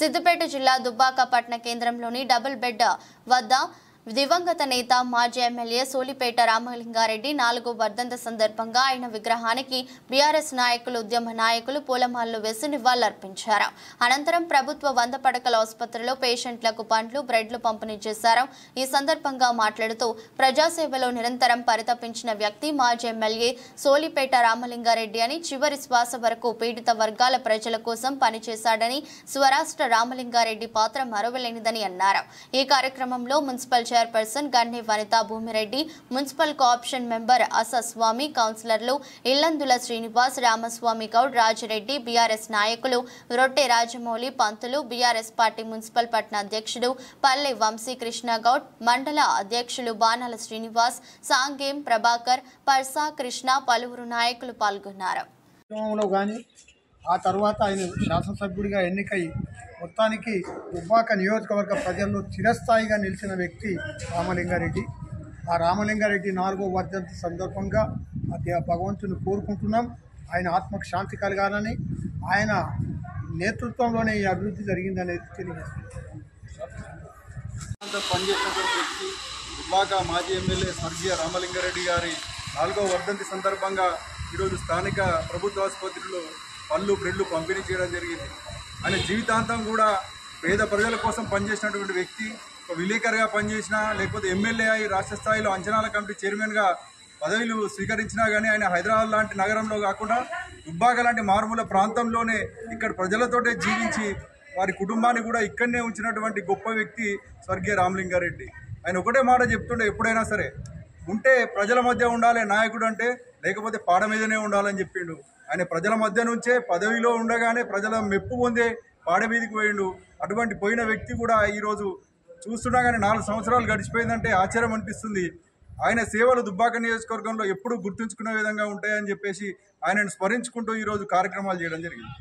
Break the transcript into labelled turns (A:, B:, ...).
A: సిద్దిపేట జిల్లా దుబ్బాక పట్టణ కేంద్రంలోని డబుల్ బెడ్ వద్ద దివంగత నేత మాజీ ఎమ్మెల్యే సోలిపేట రామలింగారెడ్డి 4వ వర్ధంతి సందర్భంగా ఆయన విగ్రహానికి బీఆర్ఎస్ నాయకులు, ఉద్యమ నాయకులు పూలమాలలు వేసి నివాళులర్పించారు. అనంతరం ప్రభుత్వ 100 పడకల ఆసుపత్రిలో పేషెంట్లకు పండ్లు, బ్రెడ్లు పంపిణీ చేశారు. ఈ సందర్భంగా మాట్లాడుతూ ప్రజాసేవలో నిరంతరం పరితపించిన వ్యక్తి మాజీ ఎమ్మెల్యే సోలిపేట రామలింగారెడ్డి అని, చివరి శ్వాస వరకు పీడిత వర్గాల ప్రజల కోసం పనిచేశాడని, స్వరాష్ట్ర రామలింగారెడ్డి పాత్ర మరువలేనిదని అన్నారు. ఈ కార్యక్రమంలో municipal chairperson Ganni Vanitha Bhoomireddy, municipal co-option member Asaswami, కౌన్సిలర్లు ఇల్లందుల శ్రీనివాస్, రామస్వామి గౌడ్, రాజిరెడ్డి, బీఆర్ఎస్ నాయకులు Rotte Rajamouli, Pantulu, BRS party municipal పట్టణ అధ్యక్షుడు పల్లె వంశీ కృష్ణ గౌడ్, మండల అధ్యక్షులు బాణాల శ్రీనివాస్, సాంగేం ప్రభాకర్, పర్సా కృష్ణ, పలువురు నాయకులు పాల్గొన్నారు.
B: ఆ తర్వాత ఆయన శాసనసభ్యుడిగా ఎన్నికై మొత్తానికి దుబ్బాక నియోజకవర్గ ప్రజల్లో చిరస్థాయిగా నిలిచిన వ్యక్తి రామలింగారెడ్డి. ఆ రామలింగారెడ్డి 4వ వర్ధంతి సందర్భంగా భగవంతుని కోరుకుంటున్నాం. ఆయన ఆత్మకు శాంతి కలగాలని, ఆయన నేతృత్వంలోనే ఈ అభివృద్ధి జరిగిందనేది తెలియజేస్తుంది.
C: పనిచేసినటువంటి వ్యక్తి దుబ్బాక మాజీ ఎమ్మెల్యే స్వర్గీయ రామలింగారెడ్డి గారి 4వ వర్ధంతి సందర్భంగా ఈరోజు స్థానిక ప్రభుత్వ ఆసుపత్రిలో పళ్ళు, బ్రెడ్లు పంపిణీ చేయడం జరిగింది. ఆయన జీవితాంతం కూడా పేద ప్రజల కోసం పనిచేసినటువంటి వ్యక్తి. ఒక విలేకరుగా పనిచేసినా, లేకపోతే ఎమ్మెల్యే అయి రాష్ట్ర స్థాయిలో అంచనాల కమిటీ చైర్మన్గా పదవులు స్వీకరించినా కానీ ఆయన హైదరాబాద్ లాంటి నగరంలో కాకుండా దుబ్బాక లాంటి మారుమూల ప్రాంతంలోనే ఇక్కడ ప్రజలతోటే జీవించి వారి కుటుంబాన్ని కూడా ఇక్కడనే ఉంచినటువంటి గొప్ప వ్యక్తి స్వర్గీయ రామలింగారెడ్డి. ఆయన ఒకటే మాట చెప్తుండే, ఎప్పుడైనా సరే ఉంటే ప్రజల మధ్య ఉండాలి నాయకుడు అంటే, లేకపోతే పాడ మీదనే ఉండాలని చెప్పిండు. ఆయన ప్రజల మధ్య నుంచే పదవిలో ఉండగానే ప్రజల మెప్పు పొందే పాడ మీదకి పోయిండు. అటువంటి పోయిన వ్యక్తి కూడా ఈరోజు చూస్తున్నా కానీ 4 సంవత్సరాలు గడిచిపోయిందంటే ఆశ్చర్యం అనిపిస్తుంది. ఆయన సేవలు దుబ్బాక నియోజకవర్గంలో ఎప్పుడూ గుర్తుంచుకునే విధంగా ఉంటాయని చెప్పేసి ఆయనను స్మరించుకుంటూ ఈరోజు కార్యక్రమాలు చేయడం జరిగింది.